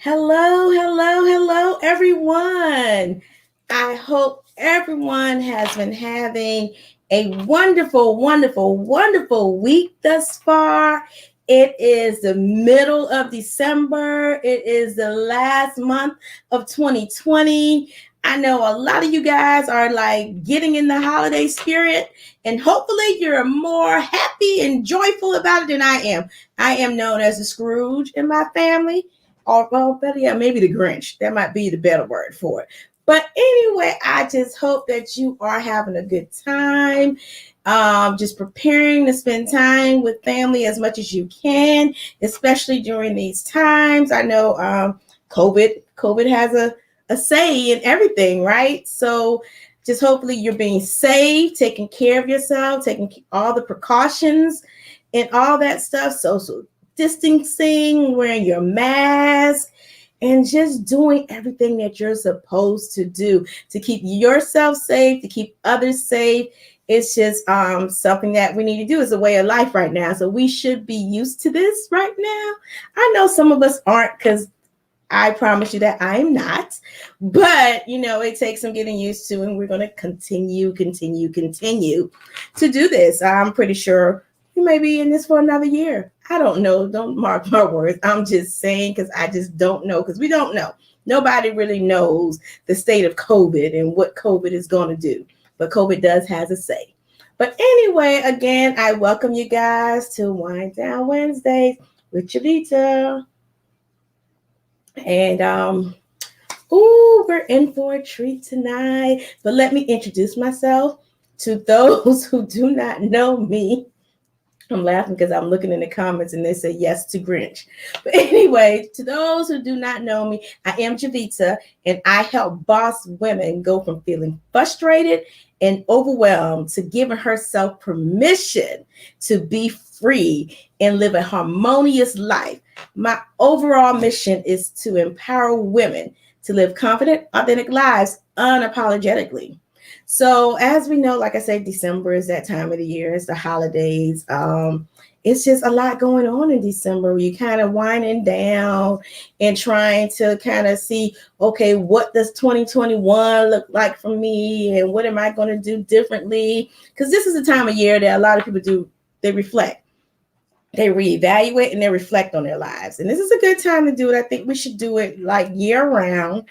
Hello, everyone. I hope everyone has been having a wonderful week thus far. It is the middle of December. It is the last month of 2020. I know a lot of you guys are like getting in the holiday spirit, and hopefully you're more happy and joyful about it than I am. I am known as a Scrooge in my family, or well, better yet, maybe the Grinch. That might be the better word for it. But anyway, I just hope that you are having a good time. Just preparing to spend time with family as much as you can, especially during these times. I know COVID has a say in everything, right? So just hopefully you're being safe, taking care of yourself, taking all the precautions and all that stuff. Social distancing, wearing your mask, and just doing everything that you're supposed to do to keep yourself safe, to keep others safe. It's just something that we need to do. It's a way of life right now. So we should be used to this right now. I know some of us aren't, because I promise you that I am not. But, it takes some getting used to, and we're going to continue to do this. I'm pretty sure you may be in this for another year. I don't know. Don't mark my words. I'm just saying, because I just don't know, because we don't know. Nobody really knows the state of COVID and what COVID is going to do. But COVID does has a say. But anyway, again, I welcome you guys to Wind Down Wednesdays with Jovita. And we're in for a treat tonight. But let me introduce myself to those who do not know me. I'm laughing because I'm looking in the comments and they say yes to Grinch. But anyway, to those who do not know me, I am Jovita, and I help boss women go from feeling frustrated and overwhelmed to giving herself permission to be free and live a harmonious life. My overall mission is to empower women to live confident, authentic lives unapologetically. So as we know, like I said, December is that time of the year. It's the holidays. It's just a lot going on in December. You kind of winding down and trying to kind of see, okay, what does 2021 look like for me? And what am I going to do differently? Because this is the time of year that a lot of people do, they reflect. They reevaluate and they reflect on their lives. And this is a good time to do it. I think we should do it like year round.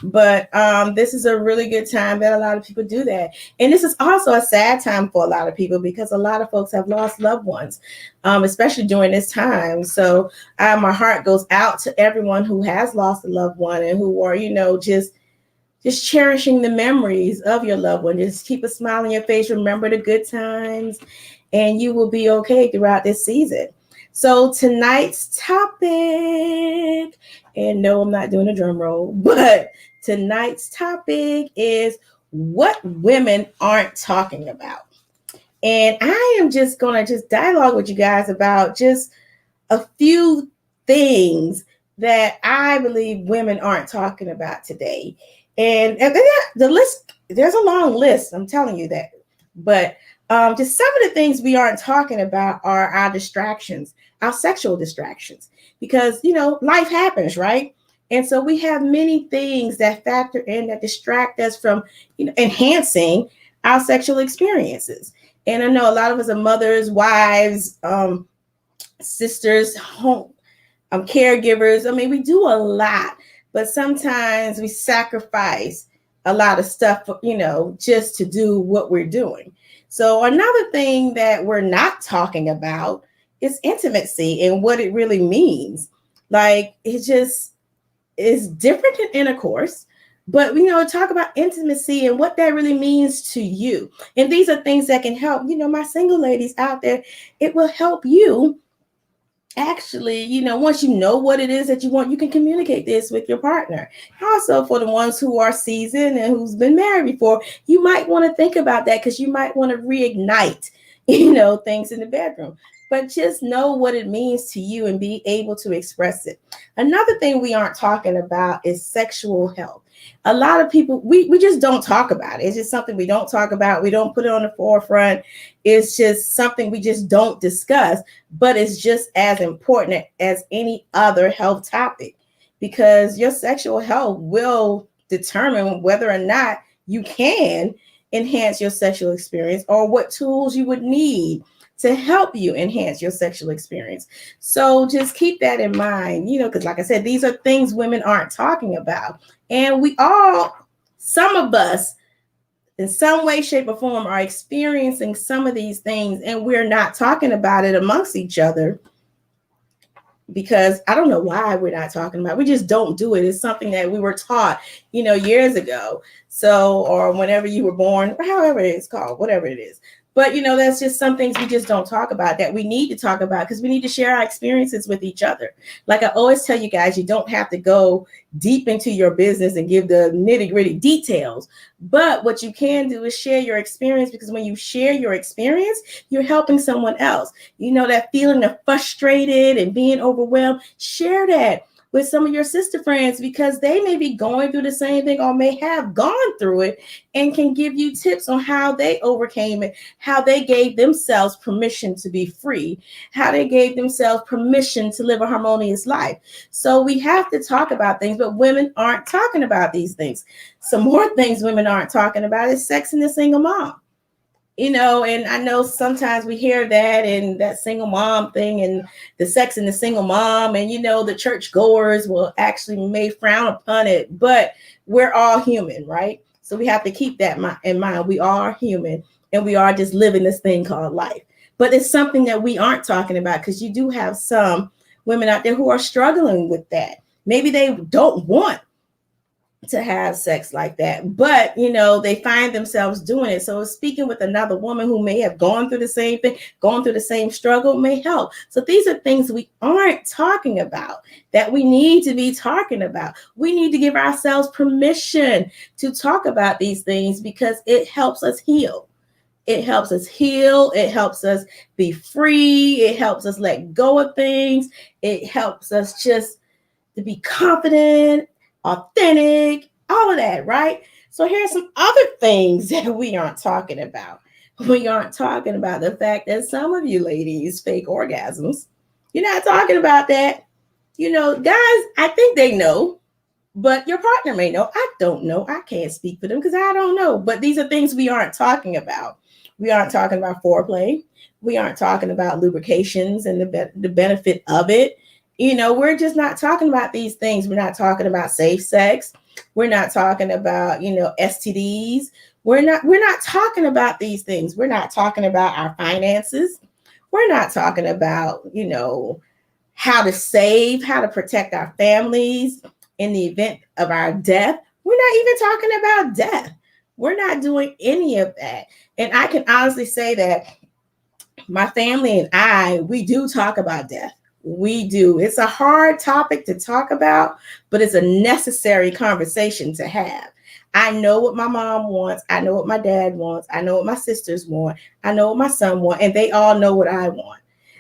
But this is a really good time that a lot of people do that. And this is also a sad time for a lot of people because a lot of folks have lost loved ones, especially during this time. So my heart goes out to everyone who has lost a loved one and who are, just cherishing the memories of your loved one. Just keep a smile on your face. Remember the good times, and you will be okay throughout this season. So tonight's topic, and no, I'm not doing a drum roll, but tonight's topic is what women aren't talking about. And I am just going to just dialogue with you guys about just a few things that I believe women aren't talking about today. And the list, there's a long list, I'm telling you that. But just some of the things we aren't talking about are our distractions, our sexual distractions, because, life happens, right? And so we have many things that factor in that distract us from, enhancing our sexual experiences. And I know a lot of us are mothers, wives, sisters, home, caregivers. I mean, we do a lot, but sometimes we sacrifice a lot of stuff, just to do what we're doing. So another thing that we're not talking about is intimacy and what it really means. Like, it just is different than intercourse, but talk about intimacy and what that really means to you. And these are things that can help, my single ladies out there. It will help you. Actually, once you know what it is that you want, you can communicate this with your partner. Also, for the ones who are seasoned and who's been married before, you might want to think about that because you might want to reignite, things in the bedroom. But just know what it means to you and be able to express it. Another thing we aren't talking about is sexual health. A lot of people, we just don't talk about it. It's just something we don't talk about. We don't put it on the forefront. It's just something we just don't discuss, but it's just as important as any other health topic. because your sexual health will determine whether or not you can enhance your sexual experience or what tools you would need to help you enhance your sexual experience. So just keep that in mind, because like I said, these are things women aren't talking about. And some of us, in some way, shape, or form, are experiencing some of these things, and we're not talking about it amongst each other because I don't know why we're not talking about it. We just don't do it. It's something that we were taught, years ago. So, or whenever you were born, or however it's called, whatever it is. But, that's just some things we just don't talk about that we need to talk about because we need to share our experiences with each other. Like I always tell you guys, you don't have to go deep into your business and give the nitty-gritty details. But what you can do is share your experience, because when you share your experience, you're helping someone else. That feeling of frustrated and being overwhelmed, share that with some of your sister friends, because they may be going through the same thing or may have gone through it and can give you tips on how they overcame it, how they gave themselves permission to be free, how they gave themselves permission to live a harmonious life. So we have to talk about things, but women aren't talking about these things. Some more things women aren't talking about is sex and the single mom. And I know sometimes we hear that and that single mom thing and the sex and the single mom, and the church goers will actually may frown upon it, but we're all human, right? So we have to keep that in mind. We are human and we are just living this thing called life. But it's something that we aren't talking about, because you do have some women out there who are struggling with that. Maybe they don't want to have sex like that, but they find themselves doing it. So speaking with another woman who may have gone through the same thing, gone through the same struggle, may help. So these are things we aren't talking about that we need to be talking about. We need to give ourselves permission to talk about these things because it helps us heal. It helps us heal. It helps us be free. It helps us let go of things. It helps us just to be confident, authentic, all of that, right? So here's some other things that we aren't talking about. We aren't talking about the fact that some of you ladies fake orgasms. You're not talking about that. Guys, I think they know, but your partner may know. I don't know. I can't speak for them because I don't know. But these are things we aren't talking about. We aren't talking about foreplay. We aren't talking about lubrications and the benefit of it. We're just not talking about these things. We're not talking about safe sex. We're not talking about, STDs. We're not talking about these things. We're not talking about our finances. We're not talking about, how to save, how to protect our families in the event of our death. We're not even talking about death. We're not doing any of that. And I can honestly say that my family and we do talk about death. We do. It's a hard topic to talk about, but it's a necessary conversation to have. I know what my mom wants. I know what my dad wants. I know what my sisters want. I know what my son wants, and they all know what I want.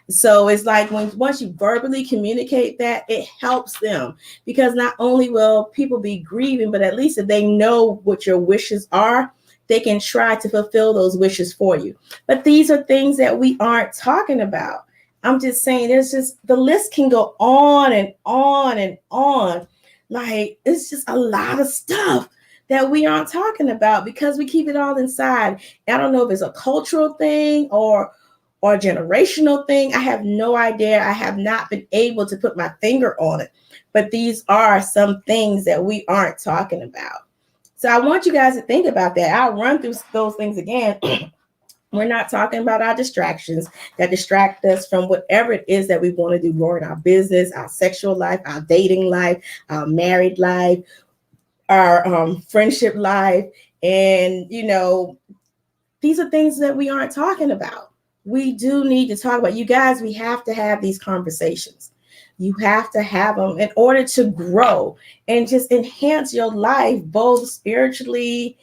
So it's like once you verbally communicate that, it helps them, because not only will people be grieving, but at least if they know what your wishes are, they can try to fulfill those wishes for you. But these are things that we aren't talking about. I'm just saying, the list can go on and on and on. Like, it's just a lot of stuff that we aren't talking about because we keep it all inside. I don't know if it's a cultural thing or a generational thing. I have no idea. I have not been able to put my finger on it. But these are some things that we aren't talking about. So I want you guys to think about that. I'll run through those things again. We're not talking about our distractions that distract us from whatever it is that we want to do more in our business, our sexual life, our dating life, our married life, our friendship life. And, these are things that we aren't talking about. We do need to talk about. You guys, we have to have these conversations. You have to have them in order to grow and just enhance your life, both spiritually,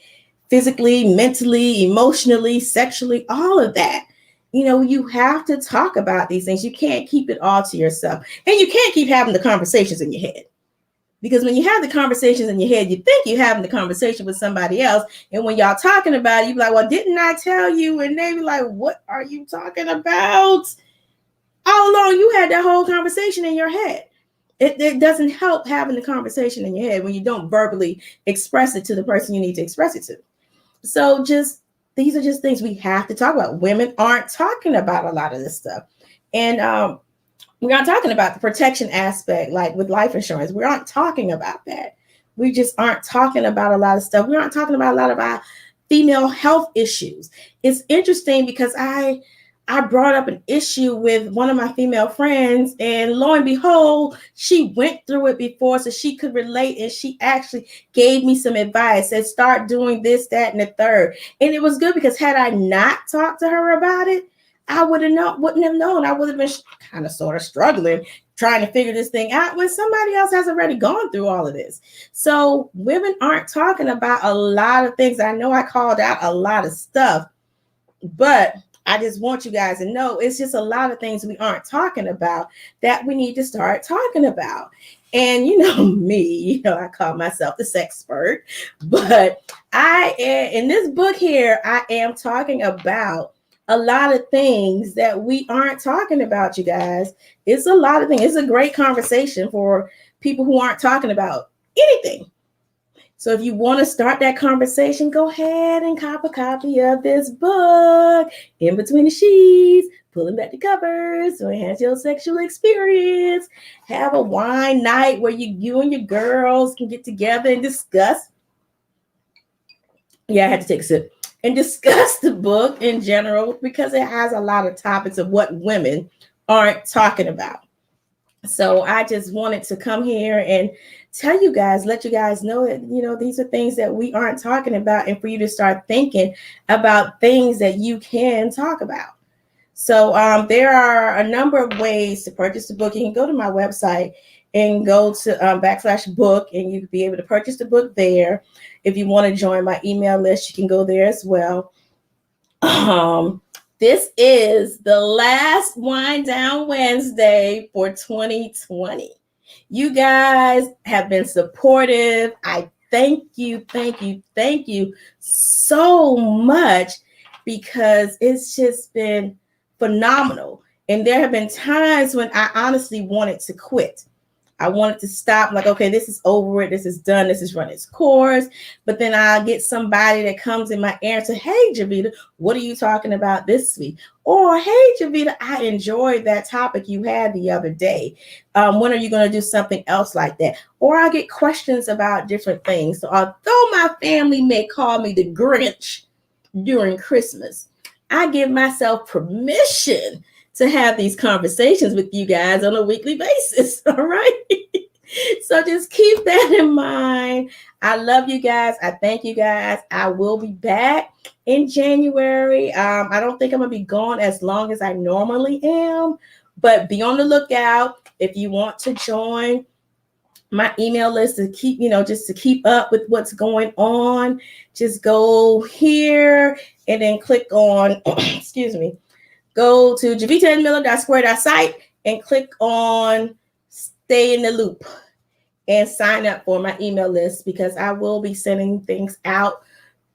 physically, mentally, emotionally, sexually, all of that. You have to talk about these things. You can't keep it all to yourself. And you can't keep having the conversations in your head. Because when you have the conversations in your head, you think you're having the conversation with somebody else. And when y'all talking about it, you're like, well, didn't I tell you? And they be like, what are you talking about? All along, you had that whole conversation in your head. It doesn't help having the conversation in your head when you don't verbally express it to the person you need to express it to. So just these are just things we have to talk about. Women aren't talking about a lot of this stuff. And we aren't talking about the protection aspect, like with life insurance. We aren't talking about that. We just aren't talking about a lot of stuff. We aren't talking about a lot of our female health issues. It's interesting because I brought up an issue with one of my female friends, and lo and behold, she went through it before, so she could relate, and she actually gave me some advice, said start doing this, that, and the third. And it was good because had I not talked to her about it, I wouldn't have known. I would have been kind of sort of struggling trying to figure this thing out when somebody else has already gone through all of this. So women aren't talking about a lot of things. I know I called out a lot of stuff, but I just want you guys to know it's just a lot of things we aren't talking about that we need to start talking about. And you know me, I call myself the sexpert, but in this book here, I am talking about a lot of things that we aren't talking about, you guys. It's a lot of things. It's a great conversation for people who aren't talking about anything. So if you want to start that conversation, go ahead and cop a copy of this book, In Between the Sheets, pulling back the covers to enhance your sexual experience. Have a wine night where you and your girls can get together and discuss. Yeah, I had to take a sip. And discuss the book in general because it has a lot of topics of what women aren't talking about. So I just wanted to come here and tell you guys, let you guys know that, these are things that we aren't talking about, and for you to start thinking about things that you can talk about. So there are a number of ways to purchase the book. You can go to my website and go to /book, and you can be able to purchase the book there. If you want to join my email list, you can go there as well. This is the last Wind Down Wednesday for 2020. You guys have been supportive. I thank you so much because it's just been phenomenal. And there have been times when I honestly wanted to quit. I wanted to stop, like, okay, this is over it. This is done. This is run its course. But then I'll get somebody that comes in my ear and say, hey, Jovita, what are you talking about this week? Or, hey, Jovita, I enjoyed that topic you had the other day. When are you going to do something else like that? Or I get questions about different things. So although my family may call me the Grinch during Christmas, I give myself permission to have these conversations with you guys on a weekly basis. All right. So just keep that in mind. I love you guys. I thank you guys. I will be back in January. I don't think I'm going to be gone as long as I normally am, but be on the lookout if you want to join my email list to keep, just to keep up with what's going on. Just go here and then click on, excuse me, go to jovitaandmiller.square.site and click on stay in the loop and sign up for my email list because I will be sending things out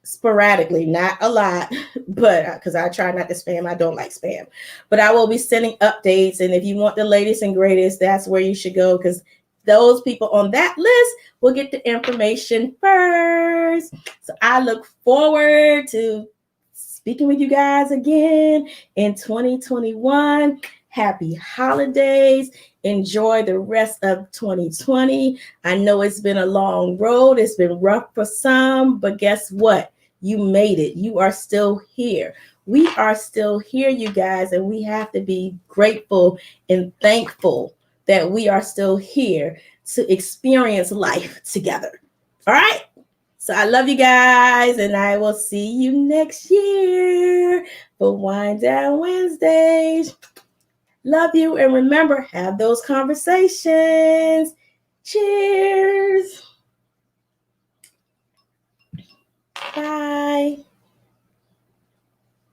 sporadically, not a lot, but because I try not to spam. I don't like spam, but I will be sending updates. And if you want the latest and greatest, that's where you should go because those people on that list will get the information first. So I look forward to speaking with you guys again in 2021. Happy holidays. Enjoy the rest of 2020. I know it's been a long road. It's been rough for some, but guess what? You made it. You are still here. We are still here, you guys, and we have to be grateful and thankful that we are still here to experience life together. All right? So I love you guys, and I will see you next year for Wind Down Wednesdays. Love you, and remember, have those conversations. Cheers. Bye.